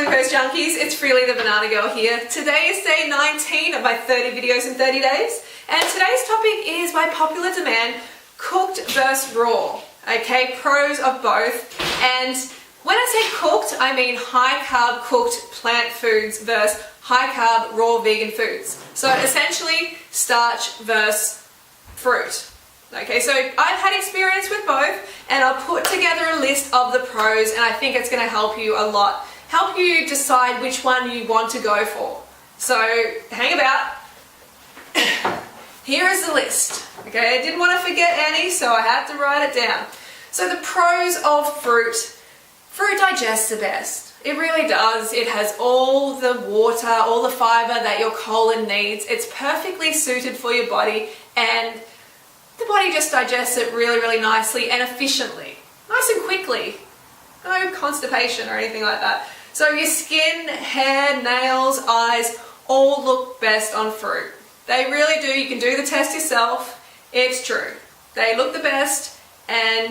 Glucose Junkies, it's Freely the Banana Girl here. Today is day 19 of my 30 videos in 30 days, and today's topic is, by popular demand, cooked versus raw. Okay, pros of both. And when I say cooked, I mean high carb cooked plant foods versus high carb raw vegan foods. So essentially starch versus fruit. Okay, so I've had experience with both, and I'll put together a list of the pros, and I think it's going to help you a lot. Help you decide which one you want to go for. So hang about. Here is the list. Okay, I didn't want to forget any, so I had to write it down. So the pros of fruit. Fruit digests the best. It really does. It has all the water, all the fiber that your colon needs. It's perfectly suited for your body, and the body just digests it really, really nicely and efficiently. Nice and quickly. No constipation or anything like that. So your skin, hair, nails, eyes, all look best on fruit. They really do. You can do the test yourself. It's true. They look the best, and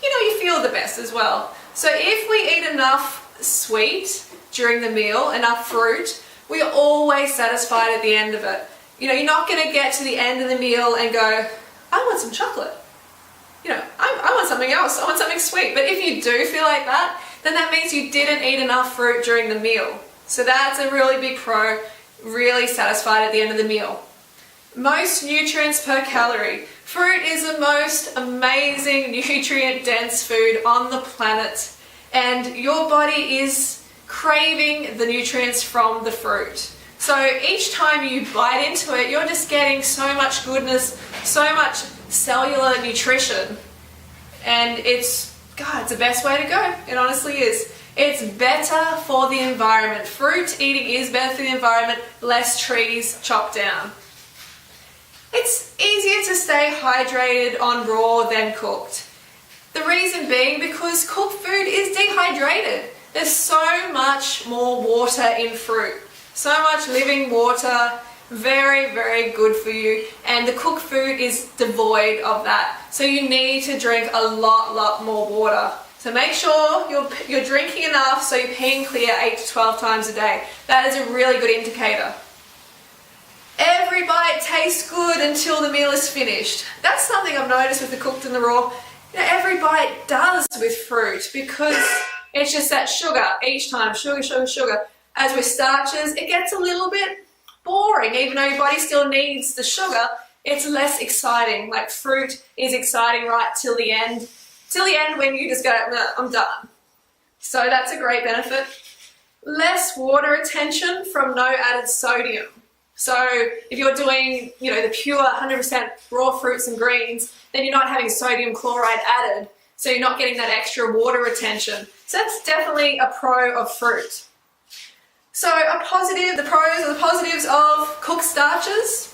you feel the best as well. So if we eat enough sweet during the meal, enough fruit, we are always satisfied at the end of it. You're not going to get to the end of the meal and go, I want some chocolate. I want something else. I want something sweet. But if you do feel like that, then that means you didn't eat enough fruit during the meal. So that's a really big pro. Really satisfied at the end of the meal. Most nutrients per calorie. Fruit is the most amazing nutrient-dense food on the planet. And your body is craving the nutrients from the fruit. So each time you bite into it, you're just getting so much goodness, so much cellular nutrition. And it's the best way to go. It honestly is. It's better for the environment. Fruit eating is better for the environment, less trees chopped down. It's easier to stay hydrated on raw than cooked. The reason being because cooked food is dehydrated. There's so much more water in fruit. So much living water, very, very good for you, and the cooked food is devoid of that. So you need to drink a lot more water. So make sure you're drinking enough so you're peeing clear 8 to 12 times a day. That is a really good indicator. Every bite tastes good until the meal is finished. That's something I've noticed with the cooked and the raw. Every bite does with fruit because it's just that sugar each time, sugar. As with starches, it gets a little bit boring. Even though your body still needs the sugar, it's less exciting. Like fruit is exciting right till the end. Till the end when you just go, no, I'm done. So that's a great benefit. Less water retention from no added sodium. So if you're doing, the pure 100% raw fruits and greens, then you're not having sodium chloride added. So you're not getting that extra water retention. So that's definitely a pro of fruit. So the pros or the positives of cooked starches.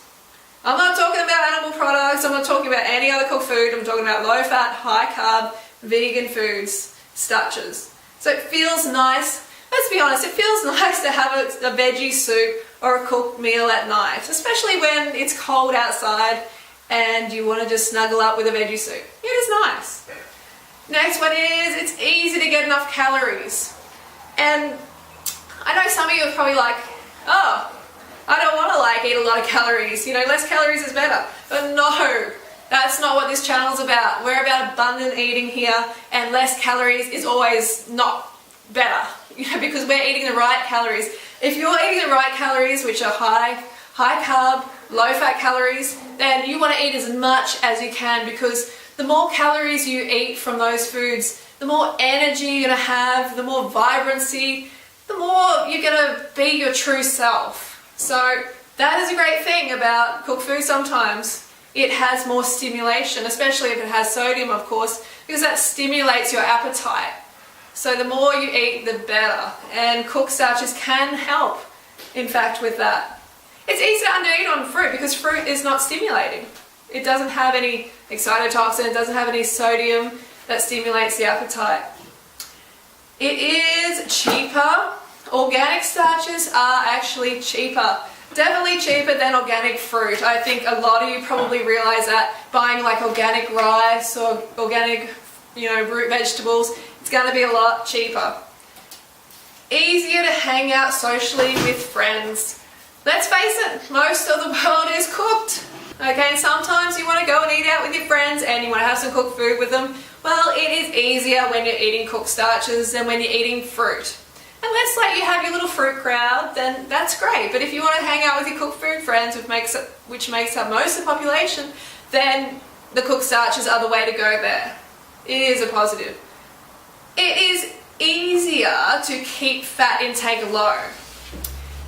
I'm not talking about animal products, I'm not talking about any other cooked food, I'm talking about low fat, high carb, vegan foods, starches. So it feels nice, let's be honest, it feels nice to have a veggie soup or a cooked meal at night, especially when it's cold outside and you want to just snuggle up with a veggie soup. It is nice. Next one is, it's easy to get enough calories. And I know some of you are probably like, oh, I don't want to eat a lot of calories. Less calories is better. But no, that's not what this channel's about. We're about abundant eating here, and less calories is always not better. Because we're eating the right calories. If you're eating the right calories, which are high carb, low fat calories, then you want to eat as much as you can, because the more calories you eat from those foods, the more energy you're going to have, the more vibrancy, the more you're going to be your true self. So that is a great thing about cooked food sometimes. It has more stimulation, especially if it has sodium, of course, because that stimulates your appetite. So the more you eat, the better. And cooked starches can help, in fact, with that. It's easy to undereat on fruit because fruit is not stimulating. It doesn't have any excitotoxin, it doesn't have any sodium that stimulates the appetite. It is cheaper. Organic starches are actually cheaper. Definitely cheaper than organic fruit. I think a lot of you probably realize that buying organic rice or organic root vegetables, it's going to be a lot cheaper. Easy easier to hang out socially with friends. Let's face it, most of the world is cooked. Okay, and sometimes you want to go and eat out with your friends and you want to have some cooked food with them. Well, it is easier when you're eating cooked starches than when you're eating fruit. And let's say you have your little fruit crowd, then that's great. But if you want to hang out with your cooked food friends, which makes up most of the population, then the cooked starches are the way to go there. It is a positive. It is easier to keep fat intake low.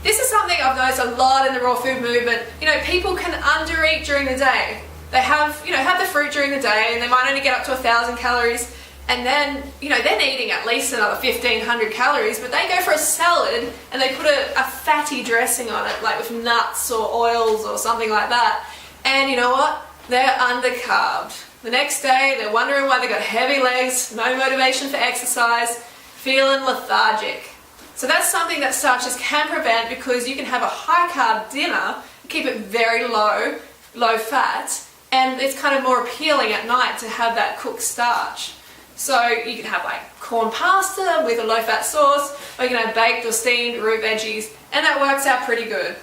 This is something I've noticed a lot in the raw food movement. You know, people can undereat during the day. They have the fruit during the day and they might only get up to 1,000 calories, and then, they're eating at least another 1,500 calories, but they go for a salad and they put a fatty dressing on it, like with nuts or oils or something like that. And you know what? They're undercarbed. The next day, they're wondering why they got heavy legs, no motivation for exercise, feeling lethargic. So that's something that starches can prevent, because you can have a high carb dinner, keep it very low fat, and it's kind of more appealing at night to have that cooked starch. So you can have like corn pasta with a low fat sauce, or you can have baked or steamed root veggies, and that works out pretty good.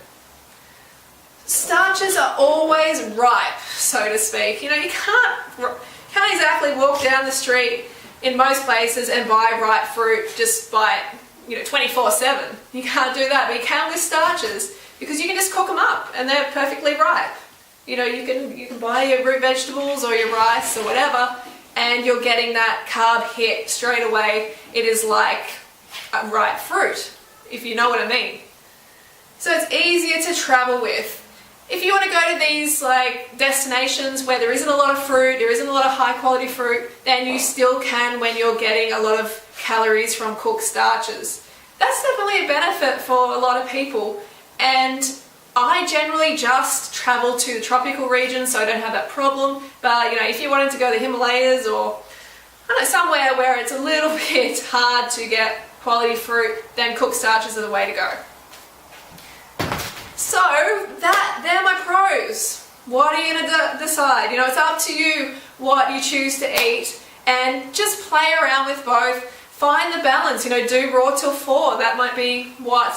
Starches are always ripe, so to speak. You can't exactly walk down the street in most places and buy ripe fruit just by 24/7. You can't do that, but you can with starches, because you can just cook them up and they're perfectly ripe. You can buy your root vegetables or your rice or whatever, and you're getting that carb hit straight away. It is like a ripe fruit, if you know what I mean. So it's easier to travel with. If you want to go to these destinations where there isn't a lot of fruit, there isn't a lot of high quality fruit, then you still can when you're getting a lot of calories from cooked starches. That's definitely a benefit for a lot of people, and I generally just travel to the tropical region, so I don't have that problem. But if you wanted to go to the Himalayas, or somewhere where it's a little bit hard to get quality fruit, then cooked starches are the way to go. So they're my pros. What are you going to decide? It's up to you what you choose to eat, and just play around with both. Find the balance, do raw till 4. That might be what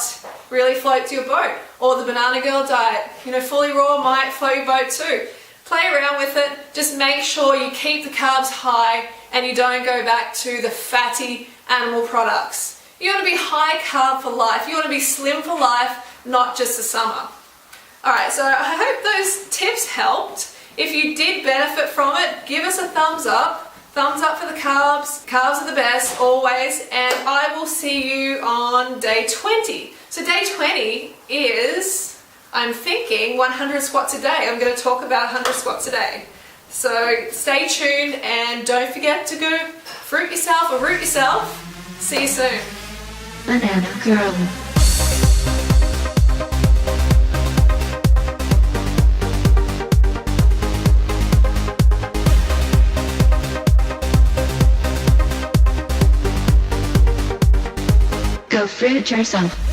really floats your boat. Or the Banana Girl diet, fully raw might float your boat too. Play around with it. Just make sure you keep the carbs high and you don't go back to the fatty animal products. You want to be high carb for life. You want to be slim for life, not just the summer. Alright, so I hope those tips helped. If you did benefit from it, give us a thumbs up. Thumbs up for the carbs. Carbs are the best, always. And I will see you on day 20. So day 20 is, I'm thinking, 100 squats a day. I'm going to talk about 100 squats a day. So stay tuned, and don't forget to go fruit yourself or root yourself. See you soon. Banana Girl. Go fruit yourself.